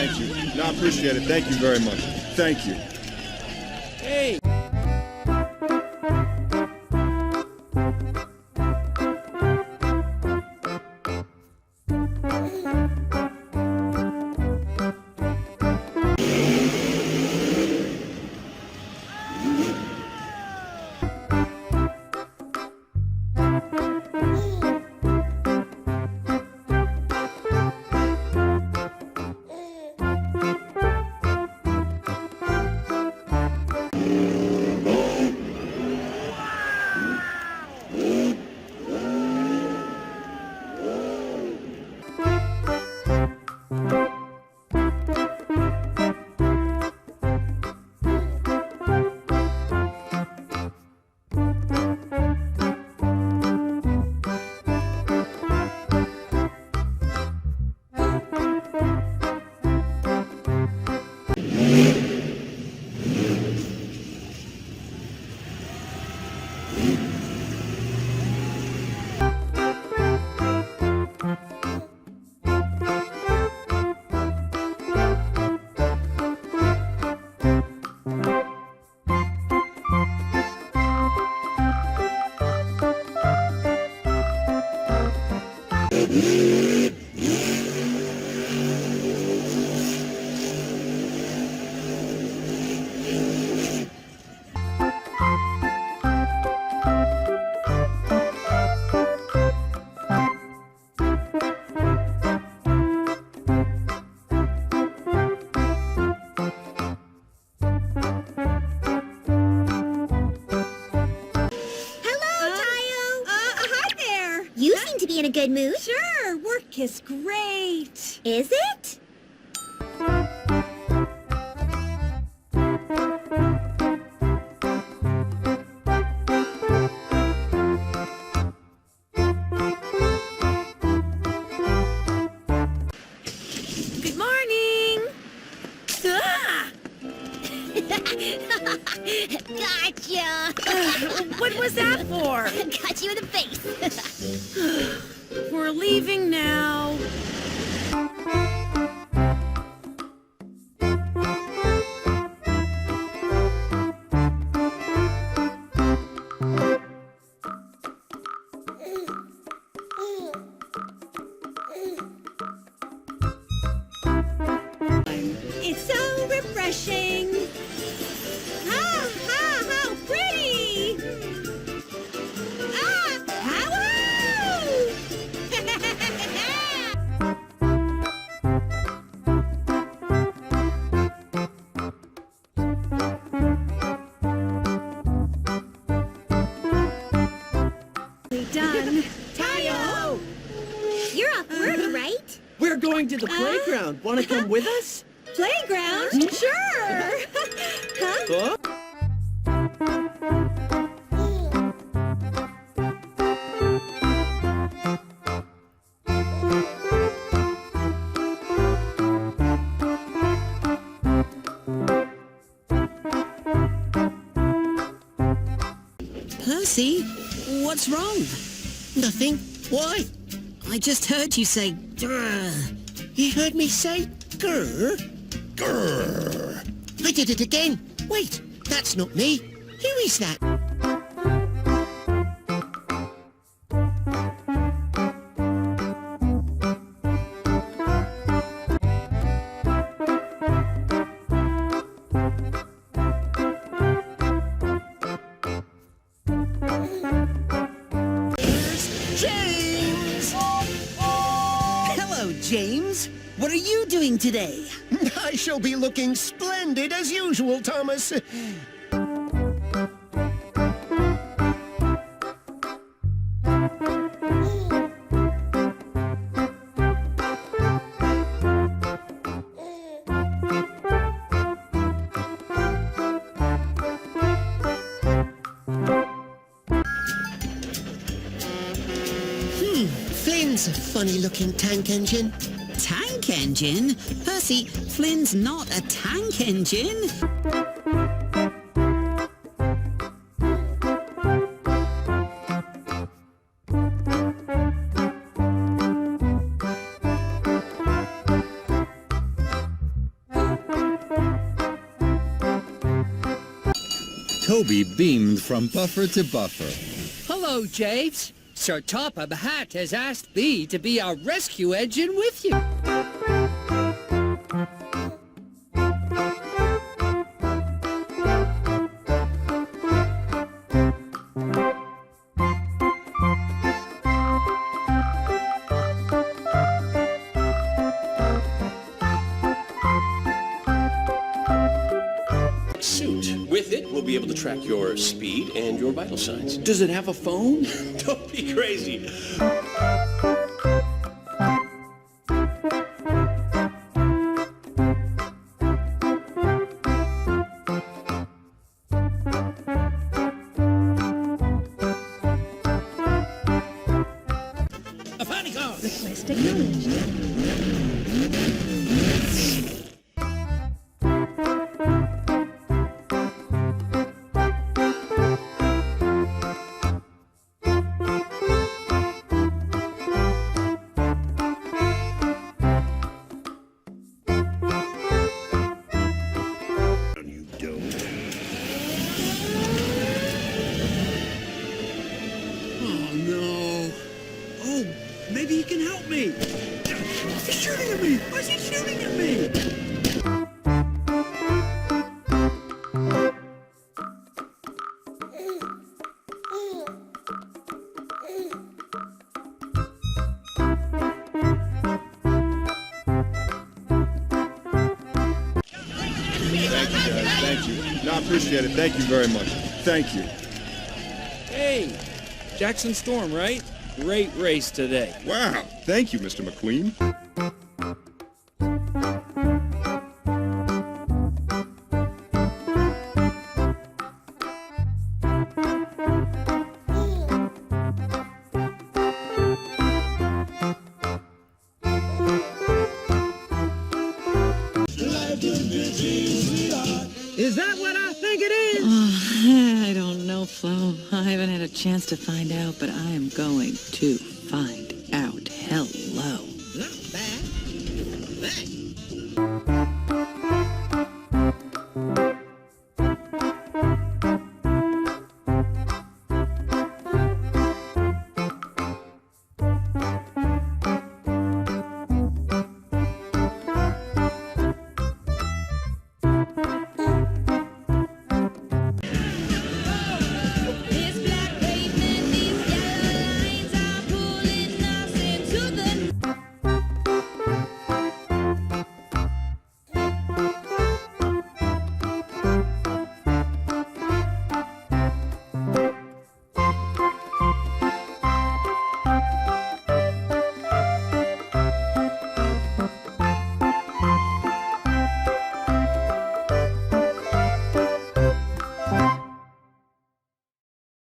Thank you. No, I appreciate it. Thank you very much. Thank you. Hey! In a good mood? Sure, work is great. Is it? Good morning. Ah! Gotcha! What was that for? Got you in the face. We're leaving now. It's so refreshing. How pretty! Done. Tayo! You're off work, right? We're going to the playground. Want to come with us? Playground? Sure. Huh? Huh? Percy, what's wrong? Nothing. Why? I just heard you say grrr. You heard me say grr? Grr. I did it again. Wait, that's not me. Who is that? James, what are you doing today? I shall be looking splendid as usual, Thomas. Flynn's a funny-looking tank engine. Tank engine? Percy, Flynn's not a tank engine. Toby beamed from buffer to buffer. Hello, James. Sir Topham Hatt has asked thee to be our rescue engine with you. Suit. With it, we'll be able to track your speed and your vital signs. Does it have a phone? Don't be crazy. A funny car. Request acknowledged. You don't. Oh, no. Oh, maybe he can help me. He's shooting at me. Why is he shooting at me? Thank you, guys. Thank you. No, I appreciate it. Thank you very much. Thank you. Hey, Jackson Storm, right? Great race today. Wow. Thank you, Mr. McQueen. Is that what I think it is? I don't know, Flo. I haven't had a chance to find out, but I am going to find out. Hello. Not bad. Hey,